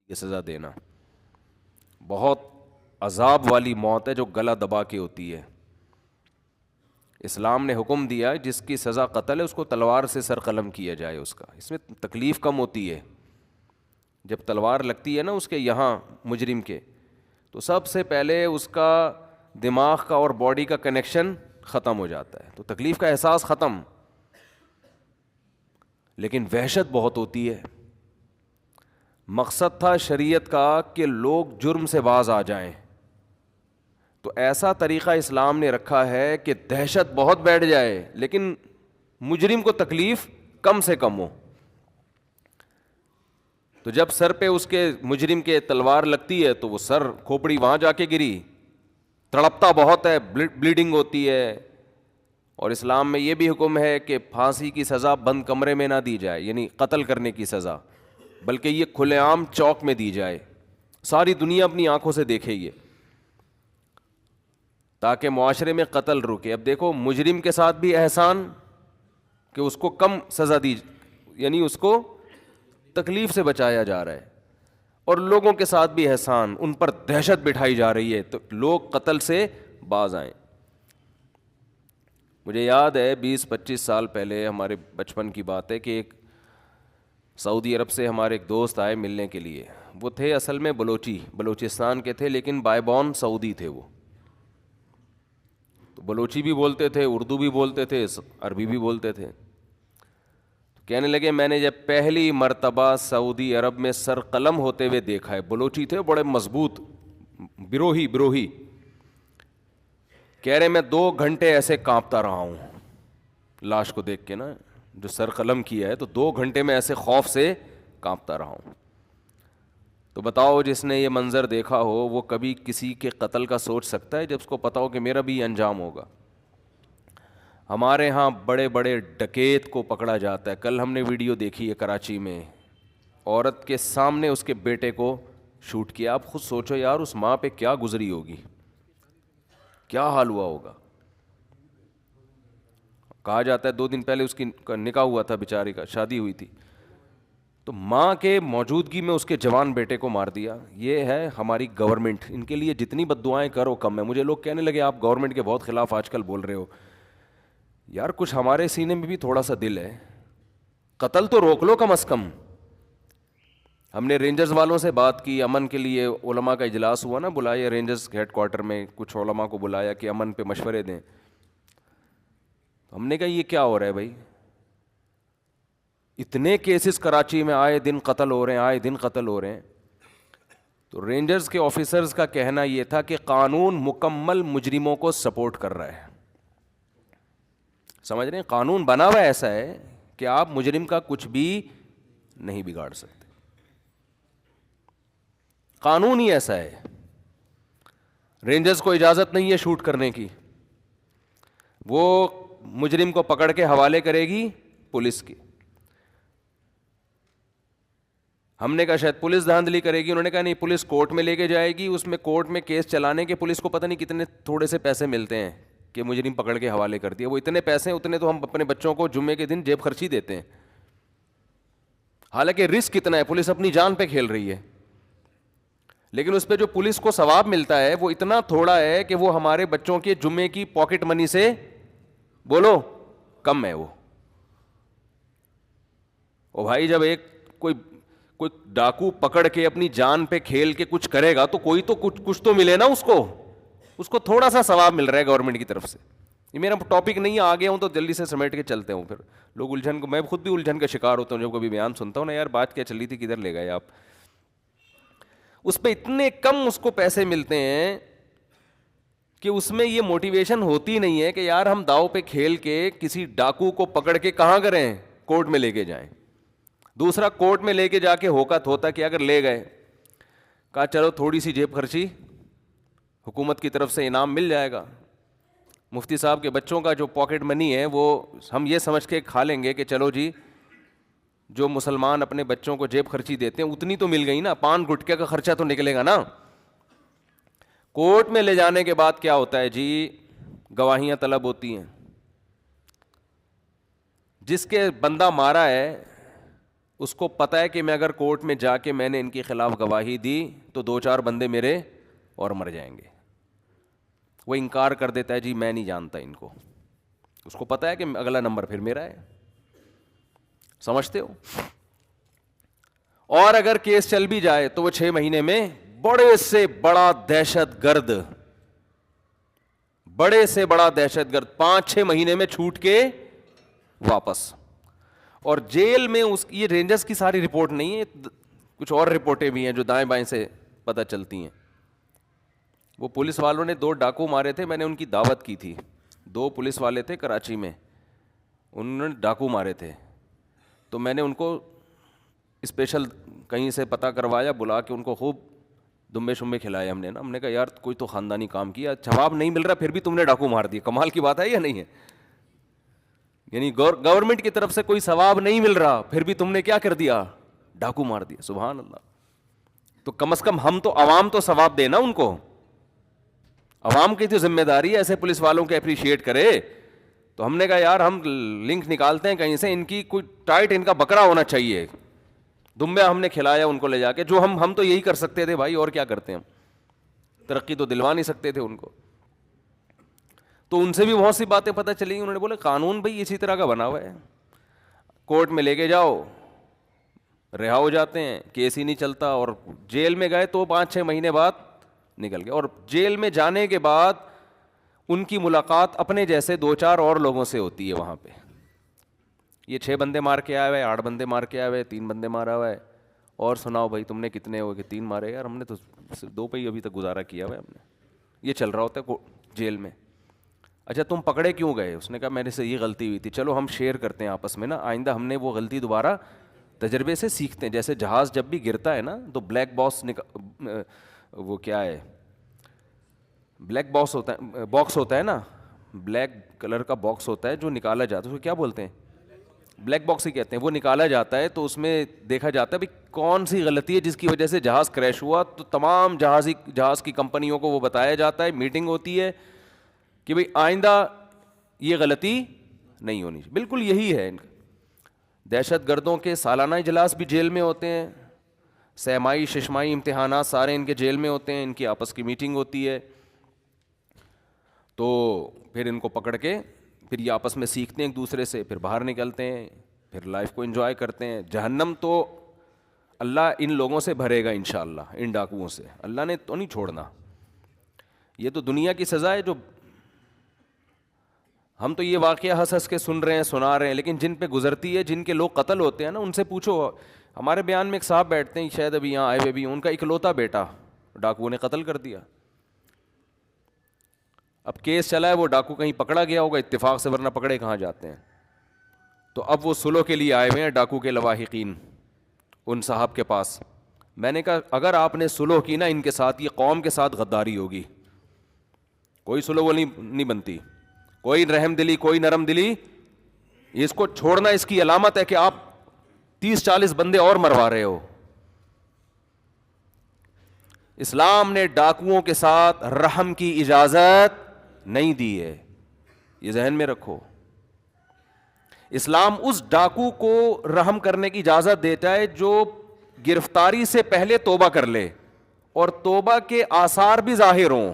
یہ سزا دینا بہت عذاب والی موت ہے جو گلا دبا کے ہوتی ہے. اسلام نے حکم دیا جس کی سزا قتل ہے اس کو تلوار سے سر قلم کیا جائے. اس میں تکلیف کم ہوتی ہے. جب تلوار لگتی ہے نا اس کے یہاں مجرم کے, تو سب سے پہلے اس کا دماغ کا اور باڈی کا کنیکشن ختم ہو جاتا ہے, تو تکلیف کا احساس ختم, لیکن وحشت بہت ہوتی ہے. مقصد تھا شریعت کا کہ لوگ جرم سے باز آ جائیں, تو ایسا طریقہ اسلام نے رکھا ہے کہ دہشت بہت بیٹھ جائے لیکن مجرم کو تکلیف کم سے کم ہو. تو جب سر پہ اس کے مجرم کے تلوار لگتی ہے تو وہ سر کھوپڑی وہاں جا کے گری, تڑپتا بہت ہے, بلیڈنگ ہوتی ہے. اور اسلام میں یہ بھی حکم ہے کہ پھانسی کی سزا بند کمرے میں نہ دی جائے, یعنی قتل کرنے کی سزا, بلکہ یہ کھلے عام چوک میں دی جائے, ساری دنیا اپنی آنکھوں سے دیکھے یہ, تاکہ معاشرے میں قتل رکے. اب دیکھو مجرم کے ساتھ بھی احسان کہ اس کو کم سزا دی, یعنی اس کو تکلیف سے بچایا جا رہا ہے, اور لوگوں کے ساتھ بھی احسان, ان پر دہشت بٹھائی جا رہی ہے تو لوگ قتل سے باز آئیں. مجھے یاد ہے 20-25 سال پہلے ہمارے بچپن کی بات ہے کہ ایک سعودی عرب سے ہمارے ایک دوست آئے ملنے کے لیے. وہ تھے اصل میں بلوچستان کے تھے, لیکن بائی بورن سعودی تھے. وہ تو بلوچی بھی بولتے تھے, اردو بھی بولتے تھے, عربی بھی بولتے تھے. کہنے لگے میں نے جب پہلی مرتبہ سعودی عرب میں سر قلم ہوتے ہوئے دیکھا ہے, بلوچی تھے بڑے مضبوط, بروہی, کہہ رہے میں 2 گھنٹے ایسے کانپتا رہا ہوں لاش کو دیکھ کے نا, جو سر قلم کیا ہے, تو 2 گھنٹے میں ایسے خوف سے کانپتا رہا ہوں. تو بتاؤ جس نے یہ منظر دیکھا ہو وہ کبھی کسی کے قتل کا سوچ سکتا ہے جب اس کو پتا ہو کہ میرا بھی انجام ہوگا. ہمارے ہاں بڑے بڑے ڈکیت کو پکڑا جاتا ہے. کل ہم نے ویڈیو دیکھی ہے کراچی میں, عورت کے سامنے اس کے بیٹے کو شوٹ کیا. آپ خود سوچو یار اس ماں پہ کیا گزری ہوگی, کیا حال ہوا ہوگا. کہا جاتا ہے 2 دن پہلے اس کی نکاح ہوا تھا, بیچاری کا شادی ہوئی تھی, تو ماں کے موجودگی میں اس کے جوان بیٹے کو مار دیا. یہ ہے ہماری گورنمنٹ, ان کے لیے جتنی بد دعائیں کرو کم ہے. مجھے لوگ کہنے لگے آپ گورنمنٹ کے بہت خلاف آج کل بول رہے ہو. یار کچھ ہمارے سینے میں بھی تھوڑا سا دل ہے, قتل تو روک لو کم از کم. ہم نے رینجرز والوں سے بات کی, امن کے لیے علماء کا اجلاس ہوا نا, بلایا رینجرز ہیڈ کوارٹر میں, کچھ علماء کو بلایا کہ امن پہ مشورے دیں. ہم نے کہا یہ کیا ہو رہا ہے بھائی, اتنے کیسز کراچی میں آئے دن قتل ہو رہے ہیں. تو رینجرز کے آفیسرز کا کہنا یہ تھا کہ قانون مکمل مجرموں کو سپورٹ کر رہا ہے. سمجھ رہے ہیں, قانون بنا ہوا ایسا ہے کہ آپ مجرم کا کچھ بھی نہیں بگاڑ سکتے, قانون ہی ایسا ہے. رینجرز کو اجازت نہیں ہے شوٹ کرنے کی, وہ مجرم کو پکڑ کے حوالے کرے گی پولیس کی. ہم نے کہا شاید پولیس دھاندلی کرے گی, انہوں نے کہا نہیں پولیس کورٹ میں لے کے جائے گی, اس میں کورٹ میں کیس چلانے کے پولیس کو پتہ نہیں کتنے تھوڑے سے پیسے ملتے ہیں کہ مجرم پکڑ کے حوالے کر دیا. وہ اتنے پیسے ہیں اتنے تو ہم اپنے بچوں کو جمعے کے دن جیب خرچی دیتے ہیں, حالانکہ رسک کتنا ہے, پولیس اپنی جان پہ کھیل رہی ہے, لیکن اس پہ جو پولیس کو ثواب ملتا ہے وہ اتنا تھوڑا ہے کہ وہ ہمارے بچوں کے جمعے کی پاکٹ منی سے بولو کم ہے وہ. او بھائی جب ایک کوئی ڈاکو پکڑ کے اپنی جان پہ کھیل کے کچھ کرے گا تو کوئی تو کچھ تو ملے نا اس کو تھوڑا سا ثواب مل رہا ہے گورنمنٹ کی طرف سے. یہ میرا ٹاپک نہیں ہے, آ گیا ہوں تو جلدی سے سمیٹ کے چلتے ہوں. پھر لوگ الجھن کو, میں خود بھی الجھن کا شکار ہوتا ہوں جب کبھی بیان سنتا ہوں نا, یار بات کیا چل رہی تھی, کدھر لے گئے آپ. اس پہ اتنے کم اس کو پیسے ملتے ہیں کہ اس میں یہ موٹیویشن ہوتی نہیں ہے کہ یار ہم داؤ پہ کھیل کے کسی ڈاکو کو پکڑ کے کہاں کریں, کورٹ میں لے کے جائیں. دوسرا کورٹ میں لے کے جا کے ہوتا کہ اگر لے گئے, کہا چلو تھوڑی سی جیب خرچی حکومت کی طرف سے انعام مل جائے گا, مفتی صاحب کے بچوں کا جو پاکٹ منی ہے وہ ہم یہ سمجھ کے کھا لیں گے کہ چلو جی جو مسلمان اپنے بچوں کو جیب خرچی دیتے ہیں اتنی تو مل گئی نا, پان گٹکے کا خرچہ تو نکلے گا نا. کورٹ میں لے جانے کے بعد کیا ہوتا ہے جی, گواہیاں طلب ہوتی ہیں. جس کے بندہ مارا ہے اس کو پتا ہے کہ میں اگر کورٹ میں جا کے میں نے ان کے خلاف گواہی دی تو 2-4 بندے میرے اور مر جائیں گے. وہ انکار کر دیتا ہے جی میں نہیں جانتا ان کو. اس کو پتا ہے کہ اگلا نمبر پھر میرا ہے. سمجھتے ہو؟ اور اگر کیس چل بھی جائے تو وہ 6 مہینے میں بڑے سے بڑا دہشت گرد 5-6 مہینے میں چھوٹ کے واپس. اور جیل میں یہ رینجرز کی ساری رپورٹ نہیں ہے, کچھ اور رپورٹیں بھی ہیں جو دائیں بائیں سے پتہ چلتی ہیں. وہ پولیس والوں نے 2 ڈاکو مارے تھے, میں نے ان کی دعوت کی تھی. 2 پولیس والے تھے کراچی میں, انہوں نے ڈاکو مارے تھے, تو میں نے ان کو اسپیشل کہیں سے پتہ کروایا, بلا کے ان کو خوب دمبے شمبے کھلائے ہم نے نا. ہم نے کہا یار کوئی تو خاندانی کام کیا, جواب نہیں مل رہا پھر بھی تم نے ڈاکو مار دیا, کمال کی بات ہے یا نہیں ہے؟ یعنی گورنمنٹ کی طرف سے کوئی ثواب نہیں مل رہا پھر بھی تم نے کیا کر دیا؟ ڈاکو مار دیا. سبحان اللہ. تو کم از کم ہم تو عوام تو ثواب دینا ان کو, عوام کی تو ذمہ داری ہے ایسے پولیس والوں کے اپریشیٹ کرے. تو ہم نے کہا یار ہم لنک نکالتے ہیں کہیں سے, ان کی کوئی ٹائٹ ان کا بکرا ہونا چاہیے. دمبیا ہم نے کھلایا ان کو لے جا کے, جو ہم تو یہی کر سکتے تھے بھائی, اور کیا کرتے ہیں ہم, ترقی تو دلوا نہیں سکتے تھے ان کو. تو ان سے بھی بہت سی باتیں پتہ چلی. انہوں نے بولا قانون بھائی اسی طرح کا بنا ہوا ہے, کورٹ میں لے کے جاؤ رہا ہو جاتے ہیں, کیس ہی نہیں چلتا. اور جیل میں گئے تو 5-6 مہینے بعد نکل گئے. اور جیل میں جانے کے بعد ان کی ملاقات اپنے جیسے 2-4 اور لوگوں سے ہوتی ہے وہاں پہ. یہ 6 بندے مار کے آئے ہوئے, 8 بندے مار کے آئے ہوئے, 3 بندے مارا ہوا ہے, اور سناؤ بھائی تم نے کتنے ہو؟ کہ 3 مارے. یار ہم نے تو صرف 2 پہ ہی ابھی تک گزارا کیا ہوا ہے ہم نے. یہ چل رہا ہوتا ہے جیل میں. اچھا تم پکڑے کیوں گئے؟ اس نے کہا میرے سے یہ غلطی ہوئی تھی. چلو ہم شیئر کرتے ہیں آپس میں نا, آئندہ ہم نے وہ غلطی دوبارہ تجربے سے سیکھتے ہیں. جیسے جہاز جب بھی گرتا ہے نا تو بلیک وہ کیا ہے, بلیک باکس ہوتا ہے نا, بلیک کلر کا باکس ہوتا ہے جو نکالا جاتا ہے, اس کو کیا بولتے ہیں؟ بلیک باکس ہی کہتے ہیں. وہ نکالا جاتا ہے تو اس میں دیکھا جاتا ہے بھائی کون سی غلطی ہے جس کی وجہ سے جہاز کریش ہوا. تو تمام جہاز کی کمپنیوں کو وہ بتایا جاتا ہے, میٹنگ ہوتی ہے کہ بھئی آئندہ یہ غلطی نہیں ہونی چاہیے. بالکل یہی ہے. دہشت گردوں کے سالانہ اجلاس بھی جیل میں ہوتے ہیں, سہمائی ششمائی امتحانات سارے ان کے جیل میں ہوتے ہیں, ان کی آپس کی میٹنگ ہوتی ہے. تو پھر ان کو پکڑ کے پھر یہ آپس میں سیکھتے ہیں ایک دوسرے سے, پھر باہر نکلتے ہیں, پھر لائف کو انجوائے کرتے ہیں. جہنم تو اللہ ان لوگوں سے بھرے گا انشاءاللہ, ان ڈاکوؤں سے. اللہ نے تو نہیں چھوڑنا. یہ تو دنیا کی سزا ہے جو ہم تو یہ واقعہ ہنس ہنس کے سن رہے ہیں, سنا رہے ہیں, لیکن جن پہ گزرتی ہے, جن کے لوگ قتل ہوتے ہیں نا, ان سے پوچھو. ہمارے بیان میں ایک صاحب بیٹھتے ہیں, شاید ابھی یہاں آئے ہوئے بھی, ان کا اکلوتا بیٹا ڈاکوؤں نے قتل کر دیا. اب کیس چلا ہے, وہ ڈاکو کہیں پکڑا گیا ہوگا اتفاق سے, ورنہ پکڑے کہاں جاتے ہیں. تو اب وہ سلو کے لیے آئے ہوئے ہیں ڈاکو کے لواحقین ان صاحب کے پاس. میں نے کہا اگر آپ نے سلو کی نا ان کے ساتھ, یہ قوم کے ساتھ غداری ہوگی. کوئی سلو وہ نہیں بنتی, کوئی رحم دلی, کوئی نرم دلی. اس کو چھوڑنا اس کی علامت ہے کہ آپ 30-40 بندے اور مروا رہے ہو. اسلام نے ڈاکوؤں کے ساتھ رحم کی اجازت نہیں دی ہے, یہ ذہن میں رکھو. اسلام اس ڈاکو کو رحم کرنے کی اجازت دیتا ہے جو گرفتاری سے پہلے توبہ کر لے اور توبہ کے آثار بھی ظاہر ہوں.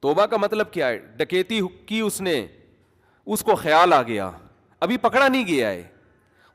توبہ کا مطلب کیا ہے؟ ڈکیتی کی اس نے, اس کو خیال آ گیا, ابھی پکڑا نہیں گیا ہے,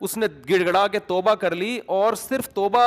اس نے گڑ گڑا کے توبہ کر لی, اور صرف توبہ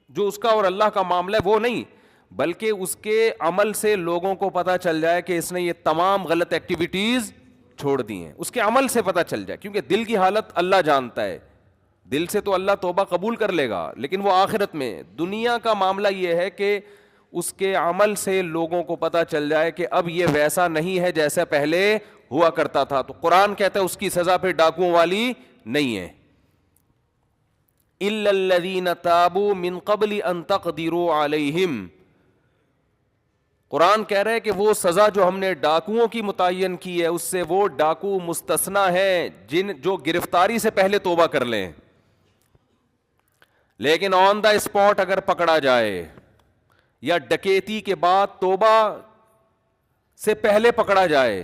جو اس کا اور اللہ کا معاملہ ہے وہ نہیں, بلکہ اس کے عمل سے لوگوں کو پتہ چل جائے کہ اس نے یہ تمام غلط ایکٹیویٹیز چھوڑ دی ہیں. اس کے عمل سے پتہ چل جائے, کیونکہ دل کی حالت اللہ جانتا ہے. دل سے تو اللہ توبہ قبول کر لے گا, لیکن وہ آخرت میں. دنیا کا معاملہ یہ ہے کہ اس کے عمل سے لوگوں کو پتہ چل جائے کہ اب یہ ویسا نہیں ہے جیسا پہلے ہوا کرتا تھا. تو قرآن کہتا ہے اس کی سزا پھر ڈاکوؤں والی نہیں ہے. الا الذین تابوا من قبل ان تقدروا علیہم. قرآن کہہ رہے ہے کہ وہ سزا جو ہم نے ڈاکوؤں کی متعین کی ہے اس سے وہ ڈاکو مستثنا ہے جو گرفتاری سے پہلے توبہ کر لیں. لیکن آن دا اسپاٹ اگر پکڑا جائے یا ڈکیتی کے بعد توبہ سے پہلے پکڑا جائے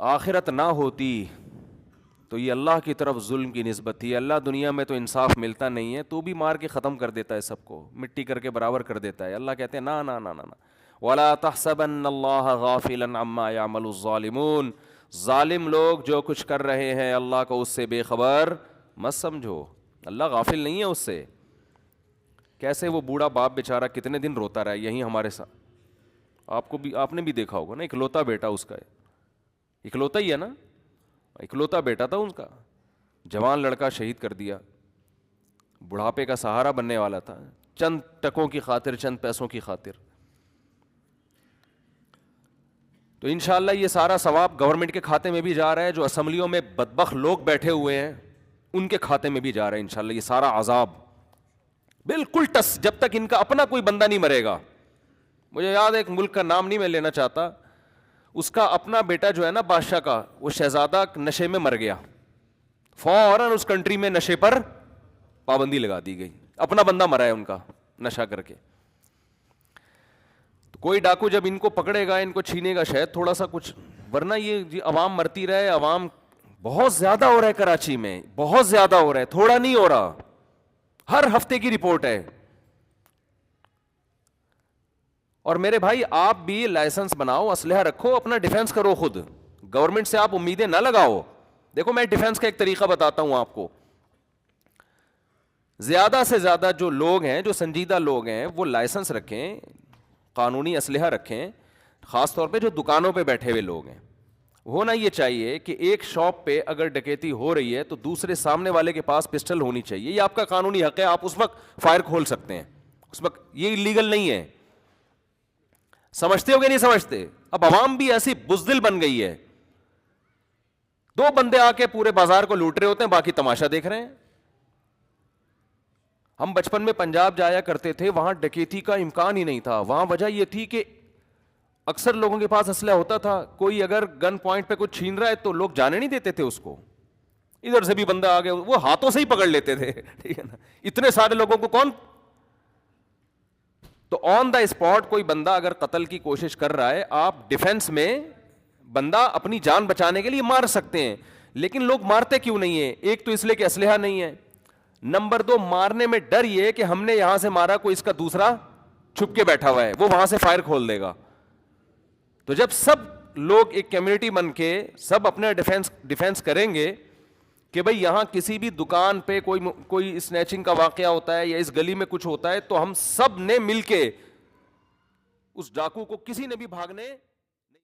آخرت نہ ہوتی تو یہ اللہ کی طرف ظلم کی نسبت تھی. اللہ دنیا میں تو انصاف ملتا نہیں ہے, تو بھی مار کے ختم کر دیتا ہے, سب کو مٹی کر کے برابر کر دیتا ہے. اللہ کہتے ہیں نا نا نا نا نا, وَلَا تَحْسَبَنَّ اللَّهَ غَافِلًا عَمَّا يَعْمَلُ الظَّالِمُونَ, ظالم لوگ جو کچھ کر رہے ہیں اللہ کو اس سے بے خبر مت سمجھو. اللہ غافل نہیں ہے اس سے. کیسے وہ بوڑھا باپ بیچارہ کتنے دن روتا رہا یہیں ہمارے ساتھ, آپ نے بھی دیکھا ہوگا نا, اکلوتا بیٹا اس کا ہے, اکلوتا ہی ہے نا, اکلوتا بیٹا تھا ان کا, جوان لڑکا شہید کر دیا, بڑھاپے کا سہارا بننے والا تھا, چند ٹکوں کی خاطر, چند پیسوں کی خاطر. تو انشاءاللہ یہ سارا ثواب گورنمنٹ کے کھاتے میں بھی جا رہا ہے, جو اسمبلیوں میں بدبخت لوگ بیٹھے ہوئے ہیں ان کے کھاتے میں بھی جا رہا ہے انشاءاللہ یہ سارا عذاب بالکل ٹس, جب تک ان کا اپنا کوئی بندہ نہیں مرے گا. مجھے یاد ہے ایک ملک کا نام نہیں میں لینا چاہتا, اس کا اپنا بیٹا جو ہے نا بادشاہ کا, وہ شہزادہ نشے میں مر گیا, فوراً اس کنٹری میں نشے پر پابندی لگا دی گئی, اپنا بندہ مرا ہے ان کا نشہ کر کے. تو کوئی ڈاکو جب ان کو پکڑے گا, ان کو چھینے گا شاید تھوڑا سا کچھ, ورنہ یہ عوام مرتی رہے. عوام بہت زیادہ ہو رہا ہے کراچی میں, بہت زیادہ ہو رہا ہے, تھوڑا نہیں ہو رہا, ہر ہفتے کی رپورٹ ہے. اور میرے بھائی آپ بھی لائسنس بناؤ, اسلحہ رکھو, اپنا ڈیفینس کرو خود, گورنمنٹ سے آپ امیدیں نہ لگاؤ. دیکھو میں ڈیفینس کا ایک طریقہ بتاتا ہوں آپ کو. زیادہ سے زیادہ جو لوگ ہیں, جو سنجیدہ لوگ ہیں, وہ لائسنس رکھیں, قانونی اسلحہ رکھیں, خاص طور پہ جو دکانوں پہ بیٹھے ہوئے لوگ ہیں. ہونا یہ چاہیے کہ ایک شاپ پہ اگر ڈکیتی ہو رہی ہے تو دوسرے سامنے والے کے پاس پسٹل ہونی چاہیے, یہ آپ کا قانونی حق ہے, آپ اس وقت فائر کھول سکتے ہیں, اس وقت یہ لیگل نہیں ہے. سمجھتے ہو کہ نہیں سمجھتے؟ اب عوام بھی ایسی بزدل بن گئی ہے, دو بندے آ کے پورے بازار کو لوٹ رہے ہوتے ہیں, باقی تماشا دیکھ رہے ہیں. ہم بچپن میں پنجاب جایا کرتے تھے, وہاں ڈکیتی کا امکان ہی نہیں تھا. وہاں وجہ یہ تھی کہ اکثر لوگوں کے پاس اسلحہ ہوتا تھا, کوئی اگر گن پوائنٹ پہ کچھ چھین رہا ہے تو لوگ جانے نہیں دیتے تھے اس کو, ادھر سے بھی بندہ آ گیا وہ ہاتھوں سے ہی پکڑ لیتے تھے, ٹھیک ہے نا. اتنے سارے لوگوں کو کون, تو آن دا اسپاٹ کوئی بندہ اگر قتل کی کوشش کر رہا ہے, آپ ڈیفینس میں بندہ اپنی جان بچانے کے لیے مار سکتے ہیں. لیکن لوگ مارتے کیوں نہیں ہیں؟ ایک تو اس لیے کہ اسلحہ نہیں ہے, نمبر دو مارنے میں ڈر یہ کہ ہم نے یہاں سے مارا, کوئی اس کا دوسرا چھپ کے بیٹھا ہوا ہے, وہ وہاں سے فائر کھول دے گا. تو جب سب لوگ ایک کمیونٹی بن کے سب اپنا ڈیفینس کریں گے کہ بھئی یہاں کسی بھی دکان پہ کوئی اسنیچنگ کا واقعہ ہوتا ہے یا اس گلی میں کچھ ہوتا ہے, تو ہم سب نے مل کے اس ڈاکو کو کسی نے بھی بھاگنے